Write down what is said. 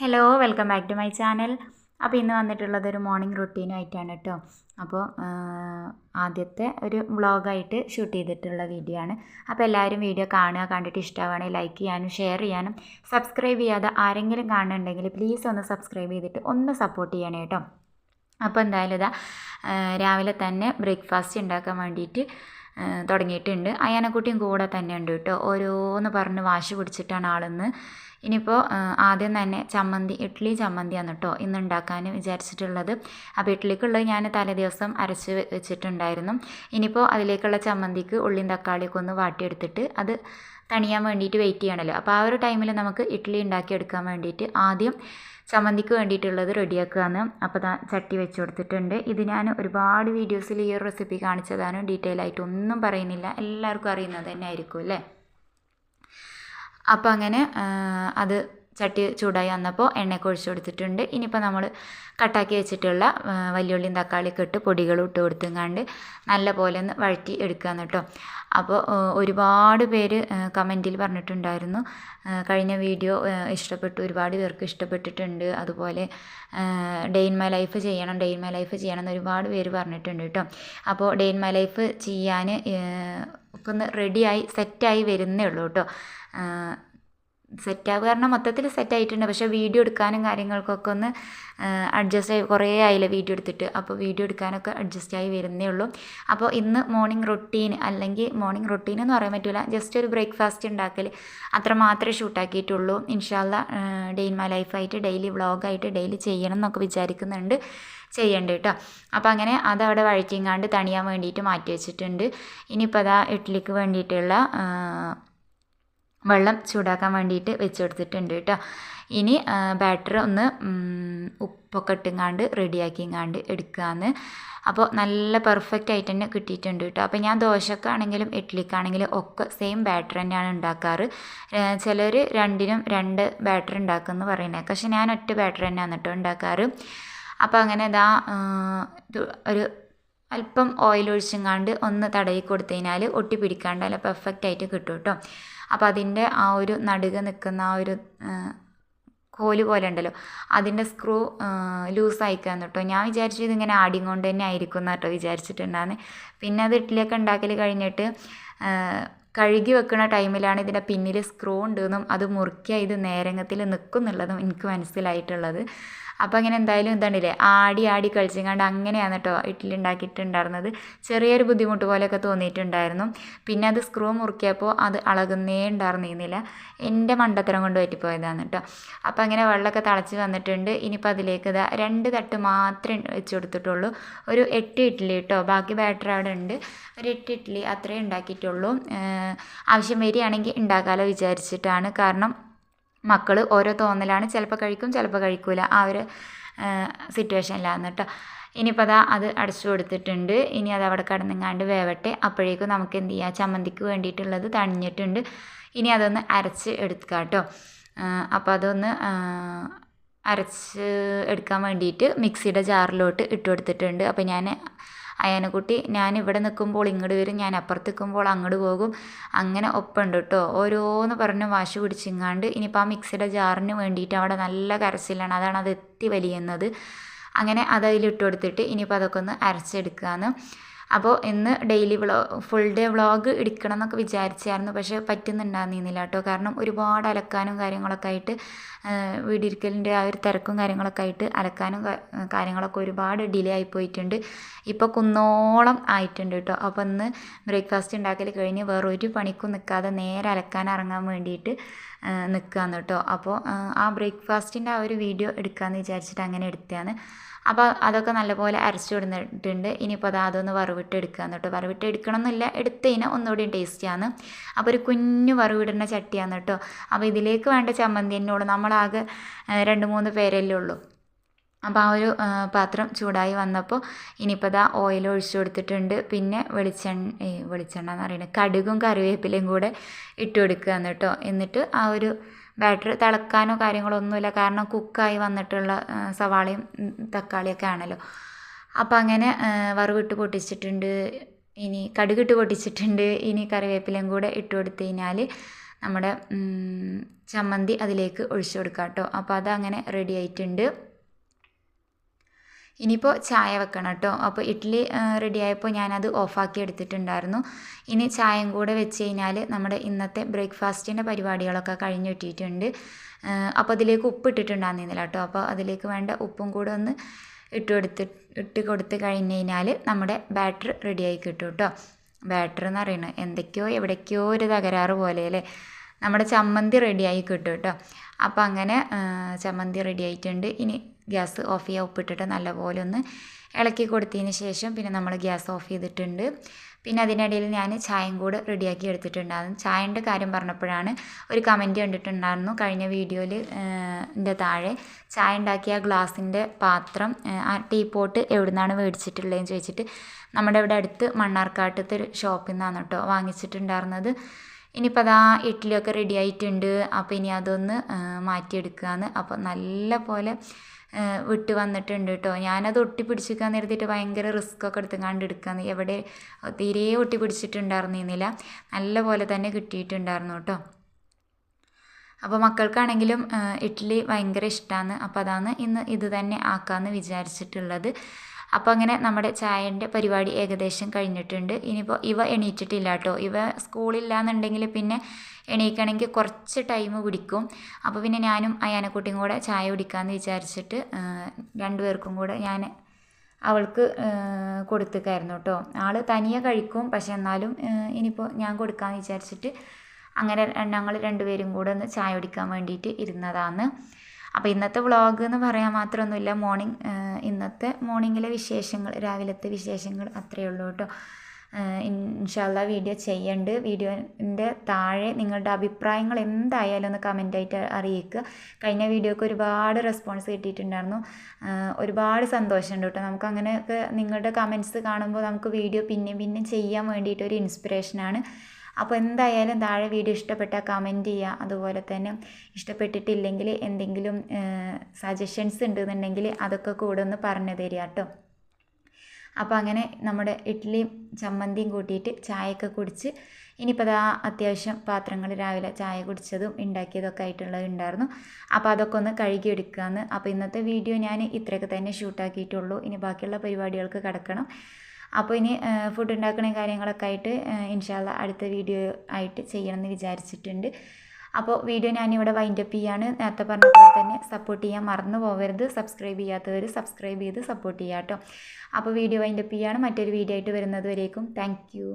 Hello welcome back to my channel. അപ്പോൾ ഇന്ന് വന്നിട്ടുള്ളത് ഒരു മോർണിംഗ് റുട്ടീനായിട്ടാണ് കേട്ടോ. അപ്പോൾ ആദ്യത്തെ ഒരു വ്ളോഗായിട്ട് ഷൂട്ട് ചെയ്തിട്ടുള്ള വീഡിയോ ആണ്. അപ്പോൾ എല്ലാവരും വീഡിയോ കാണുക, കണ്ടിട്ട് ഇഷ്ടമാണെങ്കിൽ ലൈക്ക് ചെയ്യാനും ഷെയർ ചെയ്യാനും സബ്സ്ക്രൈബ് ചെയ്യാതെ ആരെങ്കിലും കാണുന്നുണ്ടെങ്കിൽ പ്ലീസ് ഒന്ന് സബ്സ്ക്രൈബ് ചെയ്തിട്ട് ഒന്ന് സപ്പോർട്ട് ചെയ്യണേ കേട്ടോ. അപ്പോൾ എന്തായാലും ഇതാ രാവിലെ തന്നെ ബ്രേക്ക്ഫാസ്റ്റ് ഉണ്ടാക്കാൻ വേണ്ടിയിട്ട് തുടങ്ങിയിട്ടുണ്ട്. അയാനക്കുട്ടിയും കൂടെ തന്നെ ഉണ്ട് കേട്ടോ. ഓരോന്ന് പറഞ്ഞ് വാശി പിടിച്ചിട്ടാണ് ആളെന്ന്. ഇനിയിപ്പോൾ ആദ്യം തന്നെ ചമ്മന്തി, ഇഡ്ഡലി ചമ്മന്തിയാണ് കേട്ടോ ഇന്ന് ഉണ്ടാക്കാൻ വിചാരിച്ചിട്ടുള്ളത്. അപ്പോൾ ഇഡ്ഡലിക്കുള്ളത് ഞാൻ തലേദിവസം അരച്ച് വെച്ചിട്ടുണ്ടായിരുന്നു. ഇനിയിപ്പോൾ അതിലേക്കുള്ള ചമ്മന്തിക്ക് ഉള്ളിയും തക്കാളിയൊക്കെ ഒന്ന് വാട്ടിയെടുത്തിട്ട് അത് തണിയാൻ വേണ്ടിയിട്ട് വെയിറ്റ് ചെയ്യണമല്ലോ. അപ്പോൾ ആ ഒരു ടൈമിൽ നമുക്ക് ഇഡ്ഡലി ഉണ്ടാക്കിയെടുക്കാൻ വേണ്ടിയിട്ട് ആദ്യം ചമ്മന്തിക്ക് വേണ്ടിയിട്ടുള്ളത് റെഡിയാക്കുകയാണ്. അപ്പോൾ ചട്ടി വെച്ച് കൊടുത്തിട്ടുണ്ട്. ഇത് ഞാൻ ഒരുപാട് വീഡിയോസിൽ ഈ ഒരു റെസിപ്പി കാണിച്ചതാണ്. ഡീറ്റെയിൽ ആയിട്ട് ഒന്നും പറയുന്നില്ല, എല്ലാവർക്കും അറിയുന്നത് തന്നെ ആയിരിക്കും അല്ലേ. അപ്പോൾ അങ്ങനെ അത് ചട്ടി ചൂടായി വന്നപ്പോൾ എണ്ണയൊക്കെ ഒഴിച്ച് കൊടുത്തിട്ടുണ്ട്. ഇനിയിപ്പോൾ നമ്മൾ കട്ടാക്കി വെച്ചിട്ടുള്ള വലിയുള്ളിയും തക്കാളിയൊക്കെ ഇട്ട് പൊടികളും ഇട്ട് കൊടുത്തുങ്ങാണ്ട് നല്ല പോലെ ഒന്ന് വഴറ്റി എടുക്കാമെന്ന് കേട്ടോ. അപ്പോൾ ഒരുപാട് പേര് കമൻറ്റിൽ പറഞ്ഞിട്ടുണ്ടായിരുന്നു കഴിഞ്ഞ വീഡിയോ ഇഷ്ടപ്പെട്ടു, ഒരുപാട് പേർക്ക് ഇഷ്ടപ്പെട്ടിട്ടുണ്ട്. അതുപോലെ ഡേ ഇൻ മൈ ലൈഫ് ചെയ്യണം, ഡേ ഇൻ മൈ ലൈഫ് ചെയ്യണം എന്ന് ഒരുപാട് പേര് പറഞ്ഞിട്ടുണ്ട് കേട്ടോ. അപ്പോൾ ഡേ ഇൻ മൈ ലൈഫ് ചെയ്യാൻ ഒക്കെ ഒന്ന് റെഡിയായി സെറ്റായി വരുന്നേ ഉള്ളൂ കേട്ടോ. സെറ്റാവുക കാരണം മൊത്തത്തിൽ സെറ്റായിട്ടുണ്ട്, പക്ഷേ വീഡിയോ എടുക്കാനും കാര്യങ്ങൾക്കൊക്കെ ഒന്ന് അഡ്ജസ്റ്റ് ആയി, കുറേ ആയില്ല വീഡിയോ എടുത്തിട്ട്. അപ്പോൾ വീഡിയോ എടുക്കാനൊക്കെ അഡ്ജസ്റ്റ് ആയി വരുന്നേ ഉള്ളൂ. അപ്പോൾ ഇന്ന് മോർണിംഗ് റൊട്ടീൻ, അല്ലെങ്കിൽ മോർണിംഗ് റൊട്ടീൻ എന്ന് പറയാൻ പറ്റില്ല, ജസ്റ്റ് ഒരു ബ്രേക്ക്ഫാസ്റ്റ് ഉണ്ടാക്കൽ അത്ര മാത്രമേ ഷൂട്ടാക്കിയിട്ടുള്ളൂ. ഇൻഷാല്ലാ ഡേ ഇൻ മൈ ലൈഫായിട്ട് ഡെയിലി വ്ളോഗായിട്ട് ഡെയിലി ചെയ്യണം എന്നൊക്കെ വിചാരിക്കുന്നുണ്ട്, ചെയ്യണ്ട കേട്ടോ. അപ്പോൾ അങ്ങനെ അതവിടെ വഴറ്റിങ്ങാണ്ട് തണിയാൻ വേണ്ടിയിട്ട് മാറ്റി വെച്ചിട്ടുണ്ട്. ഇനിയിപ്പോൾ അതാ ഇഡ്ഡലിക്ക് വേണ്ടിയിട്ടുള്ള വെള്ളം ചൂടാക്കാൻ വേണ്ടിയിട്ട് വെച്ച് കൊടുത്തിട്ടുണ്ട് കേട്ടോ. ഇനി ബാറ്റർ ഒന്ന് ഉപ്പൊക്കെ ഇട്ടുങ്ങാണ്ട് റെഡിയാക്കിങ്ങാണ്ട് എടുക്കാമെന്ന്. അപ്പോൾ നല്ല പെർഫെക്റ്റ് ആയിട്ട് തന്നെ കിട്ടിയിട്ടുണ്ട് കേട്ടോ. അപ്പോൾ ഞാൻ ദോശക്കാണെങ്കിലും ഇഡ്ഡലിക്കാണെങ്കിലും ഒക്കെ സെയിം ബാറ്റർ തന്നെയാണ് ഉണ്ടാക്കാറ്. ചിലർ രണ്ടിനും രണ്ട് ബാറ്റർ ഉണ്ടാക്കുമെന്ന് പറയുന്നത്, പക്ഷേ ഞാൻ ഒറ്റ ബാറ്റർ തന്നെയാണ് കേട്ടോ ഉണ്ടാക്കാറ്. അപ്പോൾ അങ്ങനെ ഇതാ ഒരു അല്പം ഓയിൽ ഒഴിച്ചങ്ങാണ്ട് ഒന്ന് തടയി കൊടുത്തു കഴിഞ്ഞാൽ ഒട്ടി പിടിക്കാണ്ട് നല്ല പെർഫെക്റ്റ് ആയിട്ട് കിട്ടും കേട്ടോ. അപ്പോൾ അതിൻ്റെ ആ ഒരു നടുക നിൽക്കുന്ന ആ ഒരു കോല് പോലെ ഉണ്ടല്ലോ, അതിൻ്റെ സ്ക്രൂ ലൂസായിക്കാന്ന് കേട്ടോ. ഞാൻ വിചാരിച്ചു ഇതിങ്ങനെ ആടിക്കൊണ്ട് തന്നെ ആയിരിക്കും എന്ന് കേട്ടോ വിചാരിച്ചിട്ടുണ്ടായിരുന്നു. പിന്നെ അത് ഇഡ്ഡലിയൊക്കെ ഉണ്ടാക്കൽ കഴിഞ്ഞിട്ട് കഴുകി വെക്കുന്ന ടൈമിലാണ് ഇതിൻ്റെ പിന്നിൽ സ്ക്രൂ ഉണ്ടെന്നും അത് മുറുക്കിയാൽ ഇത് നേരങ്ങത്തിൽ നിൽക്കും എന്നുള്ളതും എനിക്ക് മനസ്സിലായിട്ടുള്ളത്. അപ്പോൾ അങ്ങനെ എന്തായാലും ഇതാണ്ടില്ലേ ആടി ആടി കളിച്ചങ്ങാണ്ട് അങ്ങനെയാണ് കേട്ടോ ഇഡ്ഡലി ഉണ്ടാക്കിയിട്ടുണ്ടായിരുന്നത്. ചെറിയൊരു ബുദ്ധിമുട്ട് പോലെയൊക്കെ തോന്നിയിട്ടുണ്ടായിരുന്നു. പിന്നെ അത് സ്ക്രൂ മുറുക്കിയപ്പോൾ അത് അളകുന്നേ ഉണ്ടായിരുന്നില്ല, എൻ്റെ മണ്ടത്തരം കൊണ്ട് പറ്റിപ്പോയതാണ് കേട്ടോ. അപ്പോൾ അങ്ങനെ വെള്ളമൊക്കെ തിളച്ച് വന്നിട്ടുണ്ട്. ഇനിയിപ്പോൾ അതിലേക്ക് ഇതാ 2 തട്ട് മാത്രമേ വെച്ച് കൊടുത്തിട്ടുള്ളൂ. ഒരു 8 ഇഡ്ഡലി കേട്ടോ, ബാക്കി ബാറ്റർ അവിടെ ഉണ്ട്. ഒരു 8 ഇഡ്ഡലി അത്രയും ഉണ്ടാക്കിയിട്ടുള്ളൂ. ആവശ്യം വരികയാണെങ്കിൽ ഉണ്ടാക്കാമല്ലോ വിചാരിച്ചിട്ടാണ്. കാരണം മക്കൾ ഓരോ തോന്നലാണ്, ചിലപ്പോൾ കഴിക്കും ചിലപ്പോൾ കഴിക്കില്ല, ആ ഒരു സിറ്റുവേഷനിലാണ് കേട്ടോ. ഇനിയിപ്പോൾ അതാ അത് അടച്ചു കൊടുത്തിട്ടുണ്ട്. ഇനി അത് അവിടെ കിടന്നെങ്ങാണ്ട് വേവട്ടെ. അപ്പോഴേക്കും നമുക്ക് എന്ത് ചെയ്യുക, ചമ്മന്തിക്ക് വേണ്ടിയിട്ടുള്ളത് തണിഞ്ഞിട്ടുണ്ട്. ഇനി അതൊന്ന് അരച്ച് എടുക്കുക കേട്ടോ. അപ്പോൾ അതൊന്ന് അരച്ച് എടുക്കാൻ വേണ്ടിയിട്ട് മിക്സിയുടെ ജാറിലോട്ട് ഇട്ട് കൊടുത്തിട്ടുണ്ട്. അപ്പോൾ അയാനക്കുട്ടി ഞാൻ ഇവിടെ നിൽക്കുമ്പോൾ ഇങ്ങോട്ട് വരും, ഞാൻ അപ്പുറത്ത് നിൽക്കുമ്പോൾ അങ്ങോട്ട് പോകും, അങ്ങനെ ഒപ്പമുണ്ട് കേട്ടോ. ഓരോന്ന് പറഞ്ഞ് വാശി പിടിച്ചിങ്ങാണ്ട് ഇനിയിപ്പോൾ ആ മിക്സിയുടെ ജാറിന് വേണ്ടിയിട്ട് അവിടെ നല്ല കരച്ചിലാണ്, അതാണ് അത് എത്തി വലിയുന്നത്. അങ്ങനെ അതിലിട്ട് കൊടുത്തിട്ട് ഇനിയിപ്പോൾ അതൊക്കെ ഒന്ന് അരച്ചെടുക്കുകയാണ്. അപ്പോൾ ഇന്ന് ഡെയിലി ഫുൾ ഡേ വ്ളോഗ് എടുക്കണം എന്നൊക്കെ വിചാരിച്ചായിരുന്നു, പക്ഷേ പറ്റുന്നുണ്ടായിരുന്നില്ല കേട്ടോ. കാരണം ഒരുപാട് അലക്കാനും കാര്യങ്ങളൊക്കെ ആയിട്ട്, വീടിരിക്കലിൻ്റെ ആ ഒരു തിരക്കും കാര്യങ്ങളൊക്കെ ആയിട്ട് അലക്കാനും കാര്യങ്ങളൊക്കെ ഒരുപാട് ഡിലേ ആയിപ്പോയിട്ടുണ്ട്. ഇപ്പോൾ കുന്നോളം ആയിട്ടുണ്ട് കേട്ടോ. അപ്പോൾ ഇന്ന് ബ്രേക്ക്ഫാസ്റ്റ് ഉണ്ടാക്കൽ കഴിഞ്ഞ് വേറെ ഒരു പണിക്കും നിൽക്കാതെ നേരെ അലക്കാൻ ഇറങ്ങാൻ വേണ്ടിയിട്ട് നിൽക്കുകയാണ് കേട്ടോ. അപ്പോൾ ആ ബ്രേക്ക്ഫാസ്റ്റിൻ്റെ ആ ഒരു വീഡിയോ എടുക്കാമെന്ന് വിചാരിച്ചിട്ട് അങ്ങനെ എടുത്തതാണ്. അപ്പോൾ അതൊക്കെ നല്ലപോലെ അരച്ചു കൊടുത്തിട്ടുണ്ട്. ഇനിയിപ്പോൾ അതൊന്ന് വറവിട്ട് എടുക്കുകയെന്ന് കേട്ടോ. വറവിട്ട് എടുക്കണം എന്നില്ല, എടുത്ത് കഴിഞ്ഞാൽ ഒന്നുകൂടിയും ടേസ്റ്റിയാണ്. അപ്പോൾ ഒരു കുഞ്ഞു വറവിടുന്ന ചട്ടിയാണ് കേട്ടോ. അപ്പോൾ ഇതിലേക്ക് വേണ്ട ചമ്മന്തി തന്നെ ഉള്ളൂ, നമ്മളാകെ 2-3 പേരല്ലേ ഉള്ളൂ. അപ്പോൾ ആ ഒരു പാത്രം ചൂടായി വന്നപ്പോൾ ഇനിയിപ്പോൾ അതാ ഓയിൽ ഒഴിച്ചു കൊടുത്തിട്ടുണ്ട്. പിന്നെ വെളിച്ചെണ്ണ എന്ന് പറയുന്നത് കടുകും കറിവേപ്പിലയും കൂടെ ഇട്ട് കൊടുക്കുകയെന്ന് കേട്ടോ. എന്നിട്ട് ആ ഒരു ബാറ്റർ തിളക്കാനോ കാര്യങ്ങളോ ഒന്നുമില്ല, കാരണം കുക്കായി വന്നിട്ടുള്ള സവാളയും തക്കാളിയൊക്കെ ആണല്ലോ. അപ്പോൾ അങ്ങനെ വറവിട്ട് പൊട്ടിച്ചിട്ടുണ്ട്. ഇനി കടുകിട്ട് പൊട്ടിച്ചിട്ടുണ്ട്. ഇനി കറിവേപ്പിലയും കൂടെ ഇട്ട് കൊടുത്തു കഴിഞ്ഞാൽ നമ്മുടെ ചമ്മന്തി അതിലേക്ക് ഒഴിച്ചു കൊടുക്കാം കേട്ടോ. അപ്പോൾ അതങ്ങനെ റെഡി ആയിട്ടുണ്ട്. ഇനിയിപ്പോൾ ചായ വെക്കണം കേട്ടോ. അപ്പോൾ ഇഡ്ഡലി റെഡി ആയപ്പോൾ ഞാനത് ഓഫാക്കി എടുത്തിട്ടുണ്ടായിരുന്നു. ഇനി ചായയും കൂടെ വെച്ച് കഴിഞ്ഞാൽ നമ്മുടെ ഇന്നത്തെ ബ്രേക്ക്ഫാസ്റ്റിൻ്റെ പരിപാടികളൊക്കെ കഴിഞ്ഞ് കിട്ടിയിട്ടുണ്ട്. അപ്പോൾ അതിലേക്ക് ഉപ്പ് ഇട്ടിട്ടുണ്ടായിരുന്നില്ല കേട്ടോ. അപ്പോൾ അതിലേക്ക് വേണ്ട ഉപ്പും കൂടെ ഒന്ന് ഇട്ട് കൊടുത്ത് കഴിഞ്ഞ് കഴിഞ്ഞാൽ നമ്മുടെ ബാറ്റർ റെഡിയായി കിട്ടും കേട്ടോ. ബാറ്റർ എന്ന് പറയുന്നത് എന്തൊക്കെയോ എവിടേക്കോ ഒരു തകരാറ് പോലെ അല്ലേ. നമ്മുടെ ചമ്മന്തി റെഡിയായി കിട്ടും കേട്ടോ. അപ്പോൾ അങ്ങനെ ചമ്മന്തി റെഡി ആയിട്ടുണ്ട്. ഇനി ഗ്യാസ് ഓഫ് ചെയ്യുക. ഉപ്പിട്ടിട്ട് നല്ലപോലെ ഒന്ന് ഇളക്കി കൊടുത്തതിന് ശേഷം പിന്നെ നമ്മൾ ഗ്യാസ് ഓഫ് ചെയ്തിട്ടുണ്ട്. പിന്നെ അതിനിടയിൽ ഞാൻ ചായയും കൂടെ റെഡിയാക്കി എടുത്തിട്ടുണ്ടായിരുന്നു. ചായൻ്റെ കാര്യം പറഞ്ഞപ്പോഴാണ് ഒരു കമൻറ്റ് കണ്ടിട്ടുണ്ടായിരുന്നു കഴിഞ്ഞ വീഡിയോയിൽ എൻ്റെ താഴെ. ചായ ഉണ്ടാക്കിയ ഗ്ലാസിൻ്റെ പാത്രം ആ ടീ പോട്ട് എവിടെ നിന്നാണ് മേടിച്ചിട്ടുള്ളതെന്ന് ചോദിച്ചിട്ട് നമ്മുടെ ഇവിടെ അടുത്ത് മണ്ണാർക്കാട്ടത്തെ ഒരു ഷോപ്പിൽ നിന്നാണ് കേട്ടോ വാങ്ങിച്ചിട്ടുണ്ടായിരുന്നത്. ഇനിയിപ്പോൾ അതാ ഇഡ്ഡലിയൊക്കെ റെഡി ആയിട്ടുണ്ട്. അപ്പോൾ ഇനി അതൊന്ന് മാറ്റിയെടുക്കുകയാണ്. അപ്പോൾ നല്ല പോലെ വിട്ട് വന്നിട്ടുണ്ട് കേട്ടോ. ഞാനത് ഒട്ടി പിടിച്ചിരിക്കാൻ നേരത്തിട്ട് ഭയങ്കര റിസ്ക്കൊക്കെ എടുത്തുകൊണ്ട് എടുക്കാന്ന്. എവിടെ തീരെ ഒട്ടി പിടിച്ചിട്ടുണ്ടായിരുന്നില്ല. നല്ല പോലെ തന്നെ കിട്ടിയിട്ടുണ്ടായിരുന്നു കേട്ടോ. അപ്പോൾ മക്കൾക്കാണെങ്കിലും ഇഡ്ഡലി ഭയങ്കര ഇഷ്ടമാണ്. അപ്പോൾ അതാണ് ഇന്ന് ഇത് തന്നെ ആക്കാമെന്ന് വിചാരിച്ചിട്ടുള്ളത്. അപ്പോൾ അങ്ങനെ നമ്മുടെ ചായൻ്റെ പരിപാടി ഏകദേശം കഴിഞ്ഞിട്ടുണ്ട്. ഇനിയിപ്പോൾ ഇവ എണീറ്റിട്ടില്ല കേട്ടോ. ഇവ സ്കൂളില്ലാന്നുണ്ടെങ്കിൽ പിന്നെ എണീക്കണമെങ്കിൽ കുറച്ച് ടൈം പിടിക്കും. അപ്പോൾ പിന്നെ ഞാനും അയാനക്കുട്ടിയും കൂടെ ചായ കുടിക്കാമെന്ന് വിചാരിച്ചിട്ട് രണ്ടുപേർക്കും കൂടെ ഞാൻ അവൾക്ക് കൊടുത്തേക്കായിരുന്നു കേട്ടോ. ആൾ തനിയെ കഴിക്കും, പക്ഷെ എന്നാലും ഇനിയിപ്പോൾ ഞാൻ കൊടുക്കാമെന്ന് വിചാരിച്ചിട്ട് അങ്ങനെ ഞങ്ങൾ രണ്ടുപേരും കൂടെ ഒന്ന് ചായ കുടിക്കാൻ വേണ്ടിയിട്ട് ഇരുന്നതാണ്. അപ്പോൾ ഇന്നത്തെ വ്ളോഗ് എന്ന് പറയാൻ മാത്രമൊന്നുമില്ല. ഇന്നത്തെ മോർണിംഗിലെ വിശേഷങ്ങൾ, രാവിലത്തെ വിശേഷങ്ങൾ അത്രയേ ഉള്ളൂ കേട്ടോ. ഇൻഷാ അല്ലാഹ് വീഡിയോ ചെയ്യുന്നുണ്ട്. വീഡിയോൻ്റെ താഴെ നിങ്ങളുടെ അഭിപ്രായങ്ങൾ എന്തായാലും ഒന്ന് കമൻറ്റായിട്ട് അറിയിക്കുക. കഴിഞ്ഞ വീഡിയോക്ക് ഒരുപാട് റെസ്പോൺസ് കിട്ടിയിട്ടുണ്ടായിരുന്നു. ഒരുപാട് സന്തോഷമുണ്ട് കേട്ടോ. നമുക്ക് അങ്ങനെയൊക്കെ നിങ്ങളുടെ കമൻറ്റ്സ് കാണുമ്പോൾ നമുക്ക് വീഡിയോ പിന്നെ ചെയ്യാൻ വേണ്ടിയിട്ടൊരു ഇൻസ്പിറേഷനാണ്. അപ്പോൾ എന്തായാലും താഴെ വീഡിയോ ഇഷ്ടപ്പെട്ടാൽ കമൻറ്റ് ചെയ്യുക. അതുപോലെ തന്നെ ഇഷ്ടപ്പെട്ടിട്ടില്ലെങ്കിൽ എന്തെങ്കിലും സജഷൻസ് ഉണ്ടെന്നുണ്ടെങ്കിൽ അതൊക്കെ കൂടെ ഒന്ന് പറഞ്ഞു തരിക കേട്ടോ. അപ്പോൾ അങ്ങനെ നമ്മുടെ ഇഡ്ഡലിയും ചമ്മന്തിയും കൂട്ടിയിട്ട് ചായയൊക്കെ കുടിച്ച് ഇനിയിപ്പോൾ അതാ അത്യാവശ്യം പാത്രങ്ങൾ രാവിലെ ചായ കുടിച്ചതും ഉണ്ടാക്കിയതൊക്കെ ആയിട്ടുള്ളത് ഉണ്ടായിരുന്നു. അപ്പോൾ അതൊക്കെ ഒന്ന് കഴുകി എടുക്കുകയെന്ന്. അപ്പോൾ ഇന്നത്തെ വീഡിയോ ഞാൻ ഇത്രയൊക്കെ തന്നെ ഷൂട്ടാക്കിയിട്ടുള്ളൂ. ഇനി ബാക്കിയുള്ള പരിപാടികൾക്ക് കിടക്കണം. അപ്പോൾ ഇനി ഫുഡ് ഉണ്ടാക്കുന്ന കാര്യങ്ങളൊക്കെ ആയിട്ട് ഇൻഷാ അല്ലാഹ് അടുത്ത വീഡിയോ ആയിട്ട് ചെയ്യണമെന്ന് വിചാരിച്ചിട്ടുണ്ട്. അപ്പോൾ വീഡിയോ ഞാനിവിടെ വൈൻഡപ്പ് ചെയ്യാണ്. നേരത്തെ പറഞ്ഞ പോലെ തന്നെ സപ്പോർട്ട് ചെയ്യാൻ മറന്നു പോകരുത്. സബ്സ്ക്രൈബ് ചെയ്യാത്തവർ സബ്സ്ക്രൈബ് ചെയ്ത് സപ്പോർട്ട് ചെയ്യാം കേട്ടോ. അപ്പോൾ വീഡിയോ വൈൻഡപ്പ് ചെയ്യാണ്. മറ്റൊരു വീഡിയോ ആയിട്ട് വരുന്നത് വരേക്കും താങ്ക് യു.